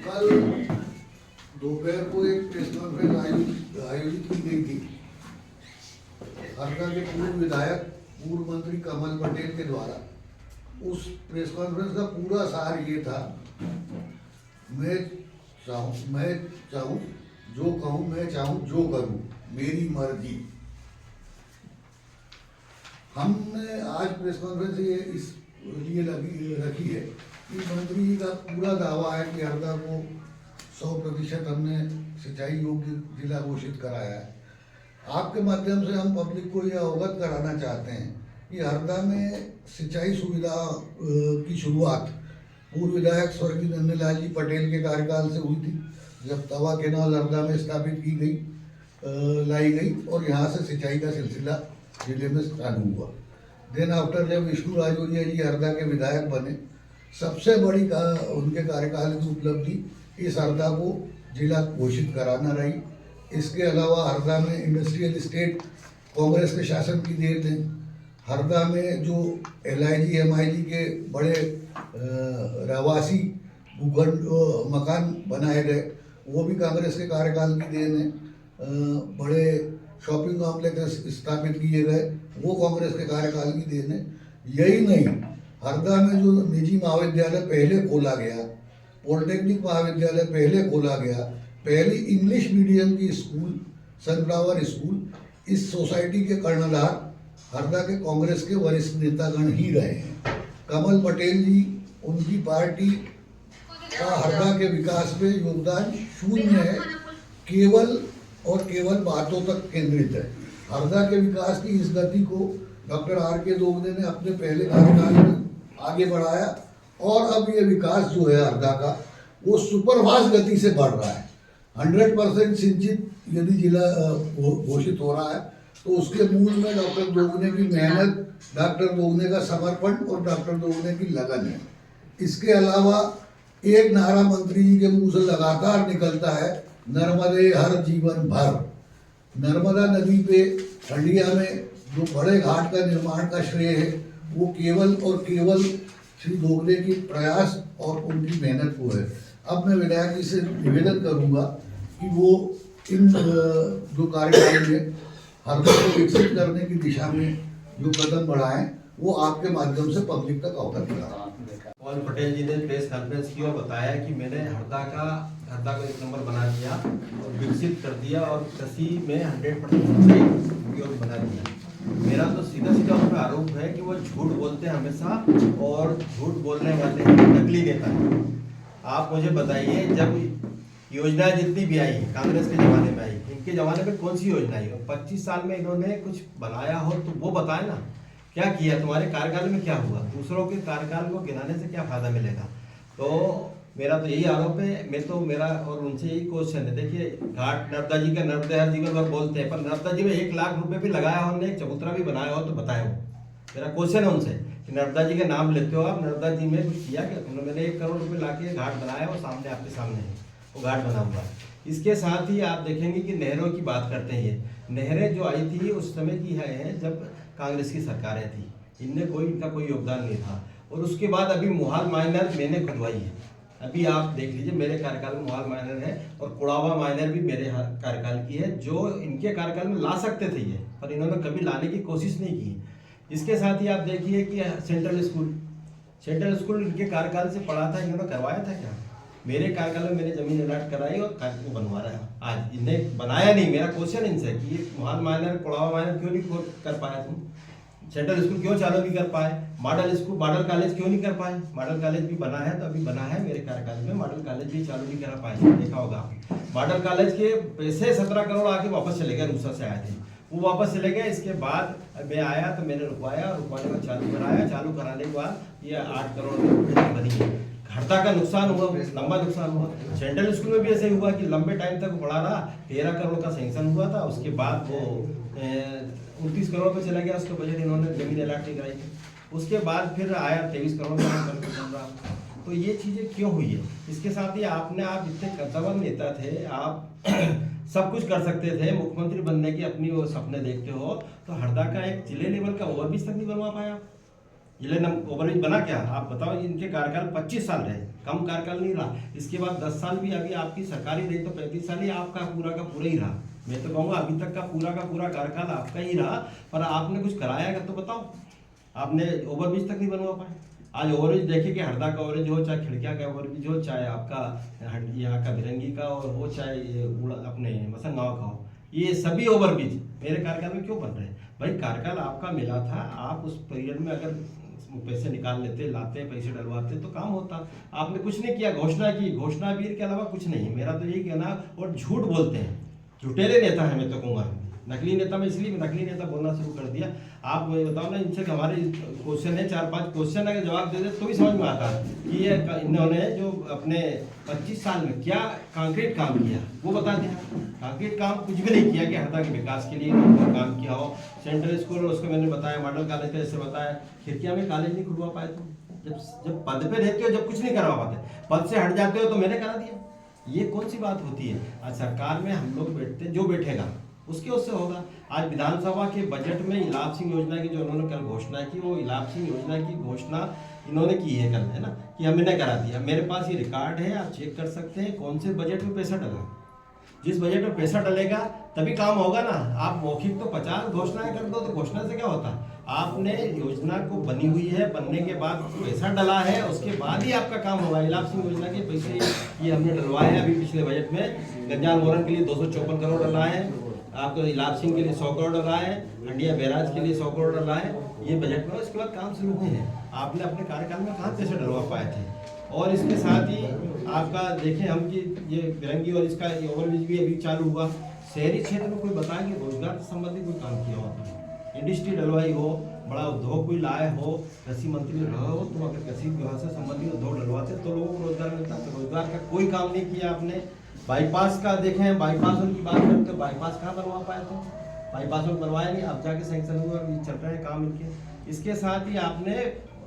कल दोपहर को एक प्रेस कॉन्फ्रेंस आयोजित की गई थी हरदा के पूर्व विधायक पूर्व मंत्री कमल पटेल के द्वारा। उस प्रेस कॉन्फ्रेंस का पूरा सार ये था, मैं चाहूँ जो कहूँ, मैं चाहूँ जो करूँ, मेरी मर्जी। हमने आज प्रेस कॉन्फ्रेंस ये इसलिए रखी है कि मंत्री जी का पूरा दावा है कि हरदा को 100% हमने सिंचाई योग्य जिला घोषित कराया है। आपके माध्यम से हम पब्लिक को यह अवगत कराना चाहते हैं कि हरदा में सिंचाई सुविधा की शुरुआत पूर्व विधायक स्वर्गीय नंदलाल जी पटेल के कार्यकाल से हुई थी, जब तवा केनाल हरदा में स्थापित की गई, लाई गई और यहाँ से सिंचाई का सिलसिला जिले में चालू हुआ। देन आफ्टर जब विष्णु राजौरिया जी हरदा के विधायक बने, सबसे बड़ी उनके कार्यकाल की उपलब्धि इस हरदा को जिला घोषित कराना रही। इसके अलावा हरदा में इंडस्ट्रियल स्टेट कांग्रेस के शासन की देन है। हरदा में जो LIG MIG के बड़े रहवासी भूखंड मकान बनाए गए, वो भी कांग्रेस के कार्यकाल की देन है। बड़े शॉपिंग कॉम्प्लेक्स स्थापित किए गए, वो कांग्रेस के कार्यकाल की देन है। यही नहीं, हरदा में जो निजी महाविद्यालय पहले खोला गया, पॉलिटेक्निक महाविद्यालय पहले खोला गया, पहली इंग्लिश मीडियम की स्कूल सनफ्लावर स्कूल, इस सोसाइटी के कर्णधार हरदा के कांग्रेस के वरिष्ठ नेतागण ही रहे हैं। कमल पटेल जी, उनकी पार्टी का हरदा के विकास में योगदान शून्य है, केवल और केवल बातों तक केंद्रित है। हरदा के विकास की इस गति को डॉक्टर RK दोगने ने अपने पहले कार्यकाल में आगे बढ़ाया और अब ये विकास जो है हरदा का, वो सुपरफास्ट गति से बढ़ रहा है। 100% सिंचित यदि जिला घोषित हो रहा है तो उसके मूल में डॉक्टर दोगने की मेहनत, डॉक्टर दोगने का समर्पण और डॉक्टर दोगने की लगन है। इसके अलावा एक नारा मंत्री जी के मुंह से लगातार निकलता है, नर्मदे हर जीवन भर। नर्मदा नदी पे हंडिया में जो बड़े घाट का निर्माण का श्रेय है, वो केवल और केवल श्री दोगने की प्रयास और उनकी मेहनत को है। अब मैं विधायक जी से निवेदन करूंगा कि वो इन जो कार्यकाल में हरदा को विकसित करने की दिशा में जो कदम बढ़ाएं, वो आपके माध्यम से पब्लिक तक अवगत कराएं। कमल पटेल जी ने प्रेस कॉन्फ्रेंस की और बताया कि मैंने हरदा को 1 नंबर बना दिया और विकसित कर दिया और कृषि में 100% योग बना दिया। मेरा तो सीधा सीधा उन पर आरोप है कि वो झूठ बोलते हैं हमेशा और झूठ बोलने वाले नकली नेता हैं। आप मुझे बताइए, जब योजना जितनी भी आई कांग्रेस के ज़माने में आई, इनके ज़माने में कौन सी योजना आई? 25 साल में इन्होंने कुछ बनाया हो तो वो बताए ना, क्या किया तुम्हारे कार्यकाल में, क्या हुआ? दूसरों के कार्यकाल को गिनाने से क्या फायदा मिलेगा? तो मेरा तो यही आरोप है। मेरा और उनसे यही क्वेश्चन है। देखिए, घाट नर्मदा जी का नर्मदे हर जीवन भर बोलते हैं, पर नर्मदा जी में 1 लाख रुपए भी लगाया हो, उन्होंने एक चबूतरा भी बनाया हो तो बताए हो। मेरा क्वेश्चन है उनसे कि नर्मदा जी का नाम लेते हो आप, नर्मदा जी में कुछ किया क्या? मैंने 1 करोड़ रुपये ला के घाट बनाया और सामने आपके सामने है वो घाट बना हुआ है। इसके साथ ही आप देखेंगे कि नहरों की बात करते हैं। नहरें जो आई थी उस समय की है जब कांग्रेस की सरकारें थी, इनका कोई योगदान नहीं था। और उसके बाद अभी मोहाल माइनर मैंने खुदवाई है। अभी आप देख लीजिए, मेरे कार्यकाल में मोहाल माइनर है और कुड़ावा माइनर भी मेरे कार्यकाल की है, जो इनके कार्यकाल में ला सकते थे ये, पर इन्होंने कभी लाने की कोशिश नहीं की। इसके साथ ही आप देखिए कि सेंट्रल स्कूल इनके कार्यकाल से पढ़ा था, इन्होंने करवाया था क्या? मेरे कार्यकाल में मैंने जमीन अलॉट कराई और कार्यक्रम बनवा रहा है। आज इन्हें बनाया नहीं। मेरा क्वेश्चन इनसे कि ये मोहाल माइनर कुड़ावा माइनर क्यों नहीं कर पाया तुम? सेंट्रल स्कूल क्यों चालू नहीं कर पाए? मॉडल कॉलेज क्यों नहीं कर पाए? मॉडल कॉलेज भी बना है, तो अभी बना है मेरे कार्यकाल में, मॉडल कॉलेज भी चालू नहीं करा पाए। देखा होगा मॉडल कॉलेज के पैसे 17 करोड़ आके वापस चले गए, रूसा से आए थे, वो वापस चले गए। इसके बाद मैं आया तो मैंने रुकवाया, रुकवाने का चालू कराया, चालू कराने के बाद ये 8 करोड़ की बनी है। हरदा का नुकसान हुआ, लंबा नुकसान हुआ। सेंट्रल स्कूल में भी ऐसे हुआ कि लंबे टाइम तक पढ़ा रहा, 13 करोड़ का सैंक्शन हुआ था, उसके बाद वो 29 करोड़ पे चला गया, उसका बजट इन्होंने जमीन अलॉट नहीं कराई। उसके बाद फिर आया 23 करोड़ का बन रहा। तो ये चीज़ें क्यों हुई है? इसके साथ ही आप इतने कद्दावर नेता थे, आप सब कुछ कर सकते थे, मुख्यमंत्री बनने की अपनी वो सपने देखते हो, तो हरदा का एक जिले लेवल का ओवरब्रिज तक नहीं बनवा पाया। जिले ओवरब्रिज बना क्या? आप बताओ, इनके कार्यकाल 25 साल रहे, कम कार्यकाल नहीं रहा। इसके बाद 10 साल भी अभी आपकी सरकारी रही तो 35 साल ही आपका पूरा का पूरा ही रहा। मैं तो कहूँगा अभी तक का पूरा कार्यकाल आपका ही रहा, पर आपने कुछ कराया अगर तो बताओ। आपने ओवरब्रिज तक नहीं बनवा पाए। आज ओवरब्रिज देखे कि हरदा का ओवरब्रिज हो, चाहे खिड़किया का ओवरब्रिज हो, चाहे आपका यहाँ का भिरंगी का और हो, चाहे अपने मसन गाँव का हो, ये सभी ओवरब्रिज मेरे कार्यकाल में क्यों बन रहे हैं? भाई कार्यकाल आपका मिला था, आप उस पीरियड में अगर पैसे निकाल लेते, लाते, पैसे डलवाते तो काम होता। आपने कुछ नहीं किया, घोषणा की, घोषणा वीर के अलावा कुछ नहीं। मेरा तो यही कहना, और झूठ बोलते हैं, झूठेले नेता है मैं तो कहूँगा। नकली नेता में इसलिए नकली नेता बोलना शुरू कर दिया। आप बताओ ना, इनसे हमारे क्वेश्चन है 4-5 क्वेश्चन अगर जवाब दे दे तो भी समझ में आता है कि ये इन्होंने जो अपने 25 साल में क्या कंक्रीट काम किया वो बता दिया। कंक्रीट काम कुछ भी नहीं किया कि हरदा के विकास के लिए काम किया हो। सेंट्रल स्कूल उसको मैंने बताया, मॉडल कॉलेज का जैसे बताया, खिड़किया में कॉलेज नहीं खुलवा पाए तुम। जब पद पे रहते हो, जब कुछ नहीं करवा पाते, पद से हट जाते हो तो मैंने करा दिया। ये कौन सी बात होती है? आज सरकार में हम लोग बैठते, जो बैठेगा उसके उससे होगा। आज विधानसभा के बजट में इलाप सिंह योजना की जो उन्होंने कल घोषणा की, वो इलाप सिंह योजना की घोषणा इन्होंने की है कल, है ना, कि हमने करा दिया। मेरे पास ये रिकॉर्ड है, आप चेक कर सकते हैं कौन से बजट में पैसा डला। जिस बजट में पैसा डलेगा तभी काम होगा ना। आप मौखिक तो 50 घोषणाएं कर दो तो घोषणा से क्या होता? आपने योजना को बनी हुई है, बनने के बाद पैसा डला है, उसके बाद ही आपका काम होगा। इलाप सिंह योजना के पैसे ये हमने डलवाए हैं अभी पिछले बजट में। गंजाल मोरन के लिए 254 करोड़ डलवाए हैं, आपको इलाप सिंह के लिए 100 करोड़ डलाए हैं, हंडिया बैराज के लिए 100 करोड़ डलाए हैं ये बजट में। उसके बाद काम शुरू हुए हैं। आपने अपने कार्यकाल में कहाँ पैसे डलवा पाए थे? और इसके साथ ही आपका देखें हम कि ये भिरंगी और इसका ओवरब्रिज भी अभी चालू हुआ। शहरी क्षेत्र में कोई बताएं कि रोजगार से संबंधित कोई काम किया हो, इंडस्ट्री डलवाई हो, बड़ा उद्योग कोई लाए हो, कृषि मंत्री रहे हो, तुम अगर कृषि व्यवसाय से संबंधित उद्योग डलवाते तो लोगों को रोजगार मिलता। तो रोजगार का कोई काम नहीं किया आपने। बाईपास का देखें, बाईपास उनकी बात करते हो, बाईपास कहाँ बनवा पाए थे? बाईपास में बनवाया नहीं, अब जाके सैंक्शन हुआ, चल रहे हैं काम इनके। इसके साथ ही आपने,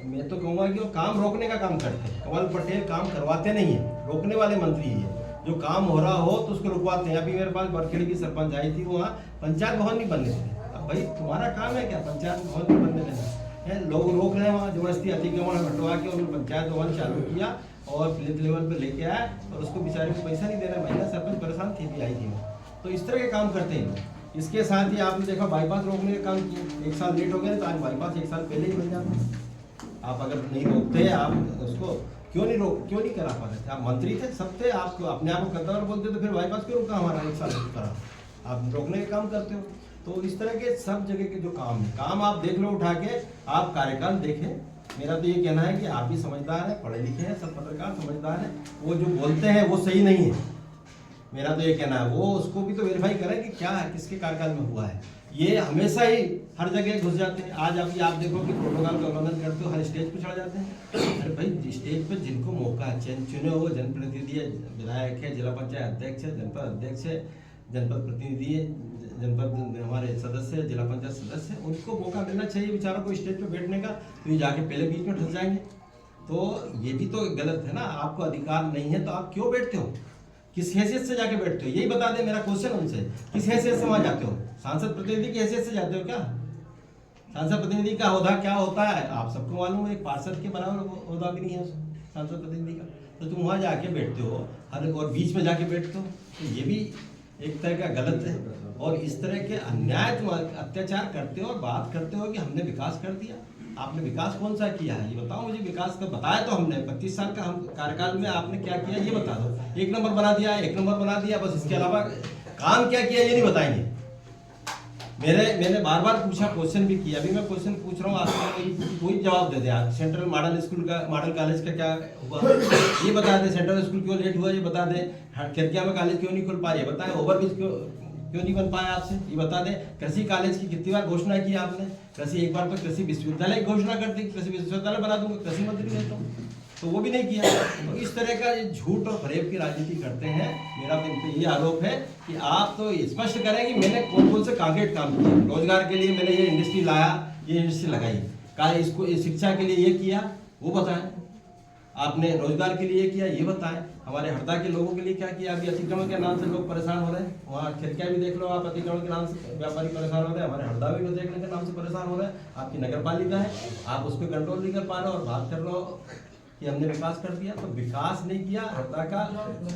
मैं तो कहूँगा कि वो काम रोकने का काम करते हैं। कमल पटेल काम करवाते नहीं है, रोकने वाले मंत्री है। जो काम हो रहा हो तो उसको रुकवाते हैं। अभी मेरे पास बरखेड़ी की सरपंच आई थी, वहाँ पंचायत भवन नहीं बनने थे। अब भाई तुम्हारा काम है क्या पंचायत भवन नहीं बनने देना है? लोग रोक रहे हैं, वहाँ जबरदस्ती अतिक्रमण हटवा के उन्होंने पंचायत भवन चालू किया और प्लेथ लेवल पे लेके आए और उसको बेचारे को पैसा नहीं दे रहा। महिला सरपंच परेशान थी भी, आई थी वो। तो इस तरह के काम करते हैं। इसके साथ ही आपने देखा बाईपास रोकने का काम किया, 1 साल लेट हो गया तो आज बाईपास 1 साल पहले ही बन जाता। आप अगर नहीं रोकते, आप उसको क्यों नहीं करा पा रहे थे? आप मंत्री थे, सब थे, आप अपने आप को करता बोलते तो फिर बाईपास क्यों रुका हमारा 1 साल करा? आप रोकने का काम करते हो। तो इस तरह के सब जगह के जो काम है, काम आप देख लो उठा के, आप कार्यकाल देखें। मेरा तो ये कहना है कि आप भी समझदार हैं, पढ़े लिखे हैं, सब पत्रकार समझदार हैं। वो जो बोलते हैं वो सही नहीं है, मेरा तो ये कहना है। वो उसको भी तो वेरीफाई करें कि क्या है, किसके कार्यकाल में हुआ है। ये हमेशा ही हर जगह घुस जाते हैं। आज अभी आप देखो कि प्रोटोकॉल का उल्लंघन करते हो, हर स्टेज पे चढ़ जाते हैं। अरे भाई, स्टेज पे जिनको मौका है, चुने हुए जनप्रतिनिधि है, विधायक है, जिला पंचायत अध्यक्ष है, जनपद अध्यक्ष है, जनपद प्रतिनिधि है, जनपद हमारे सदस्य, जिला पंचायत सदस्य, उनको मौका देना चाहिए बेचारों को स्टेज पे बैठने का। तो ये जाके पहले बीच में फंस जाएंगे, तो ये भी तो गलत है ना। आपको अधिकार नहीं है तो आप क्यों बैठते हो? किस हैसियत से जाके बैठते हो? यही बता दे। मेरा क्वेश्चन उनसे, किस हैसियत से वहां जाते हो? सांसद प्रतिनिधि की हैसियत से जाते हो क्या? सांसद प्रतिनिधि का ओहदा क्या होता है आप सबको मालूम है। एक पार्षद के बराबर ओहदा भी नहीं है सांसद प्रतिनिधि का। तो तुम वहां जाके बैठते हो हर, और बीच में जाके बैठते हो, तो ये भी एक तरह का गलत है। और इस तरह के अन्याय तुम अत्याचार करते हो और बात करते हो कि हमने विकास कर दिया। आपने विकास कौन सा किया है ये बताओ मुझे। विकास का बताया तो हमने 25 साल का हम कार्यकाल में आपने क्या किया ये बता दो। 1 नंबर बना दिया, 1 नंबर बना दिया, बस। इसके अलावा काम क्या किया ये नहीं बताएंगे। मैंने बार बार पूछा, क्वेश्चन भी किया, अभी मैं क्वेश्चन पूछ रहा हूँ आपको, कोई जवाब दे दे। आप सेंट्रल मॉडल स्कूल का, मॉडल कॉलेज का क्या हुआ ये बता दे। सेंट्रल स्कूल क्यों लेट हुआ ये बता दे। खिड़किया में कॉलेज क्यों नहीं खुल पाया ये बताएं। ओवरब्रिज क्यों नहीं बन पाया आपसे ये बता दें। कृषि कॉलेज की कितनी बार घोषणा की आपने? कृषि, एक बार तो कृषि विश्वविद्यालय की घोषणा कर दी, कृषि विश्वविद्यालय बना दूंगा, कृषि मंत्री रहता हूँ, तो वो भी नहीं किया। तो इस तरह का ये झूठ और फरेब की राजनीति करते हैं। मेरा तो इन पे ये आरोप है कि आप तो स्पष्ट करें कि मैंने कौन कौन से कांक्रीट काम किया। रोजगार के लिए मैंने ये इंडस्ट्री लाया, ये इंडस्ट्री लगाई, का इसको शिक्षा के लिए ये किया वो बताएं। आपने रोजगार के लिए ये किया ये बताएं। हमारे हरदा के लोगों के लिए क्या किया? अभी अतिक्रमण के नाम से लोग परेशान हो रहे हैं। वहाँ खिड़किया भी देख लो आप, अतिक्रमण के नाम से व्यापारी परेशान हो रहे हैं। हमारे हरदा भी देखने के नाम से परेशान हो रहे हैं। आपकी नगर पालिका है, आप उस पर कंट्रोल नहीं कर पा रहे हो और बात कर रहे हो कि हमने विकास कर दिया, तो विकास नहीं किया हरदा का।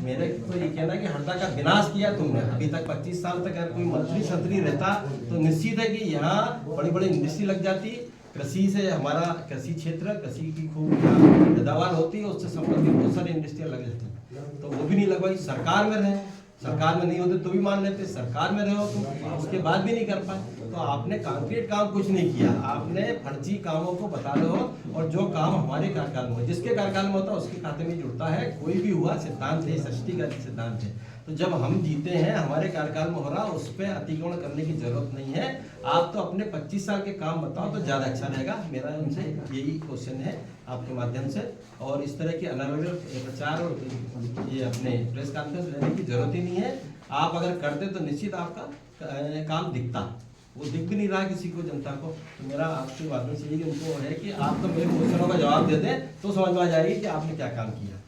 मेरे को ये कहना है कि हरदा का विनाश किया तुमने। अभी तक 25 साल तक अगर कोई मंत्री संतरी रहता तो निश्चित है कि यहाँ बड़ी बड़ी इंडस्ट्री लग जाती, कृषि से हमारा कृषि क्षेत्र, कृषि की खूब पैदावार होती है, उससे संबंधित बहुत सारी इंडस्ट्रियाँ लग जाती, तो वो भी नहीं लगवाई। सरकार में रहे, सरकार में नहीं होते तो भी मान लेते, सरकार में रहे हो तो उसके बाद भी नहीं कर पाए। तो आपने कंक्रीट काम कुछ नहीं किया, आपने फर्जी कामों को बता रहे हो, और जो काम हमारे कार्यकाल में हो, जिसके कार्यकाल में होता है उसके खाते में जुड़ता है। कोई भी हुआ सिद्धांत है, सृष्टिगत सिद्धांत है, तो जब हम जीते हैं हमारे कार्यकाल में हो रहा, उस पर अतिक्रमण करने की जरूरत नहीं है। आप तो अपने 25 साल के काम बताओ तो ज़्यादा अच्छा रहेगा। मेरा उनसे यही क्वेश्चन है आपके माध्यम से, और इस तरह की अलग अलग प्रचार और ये अपने प्रेस कॉन्फ्रेंस लेने की जरूरत ही नहीं है। आप अगर करते तो निश्चित आपका काम दिखता, वो दिख भी नहीं रहा किसी को, जनता को। तो मेरा आपके माध्यम से यही उनको है कि आप तो मेरे क्वेश्चनों का जवाब दे दें तो समझ में आ जाएगी कि आपने क्या काम किया।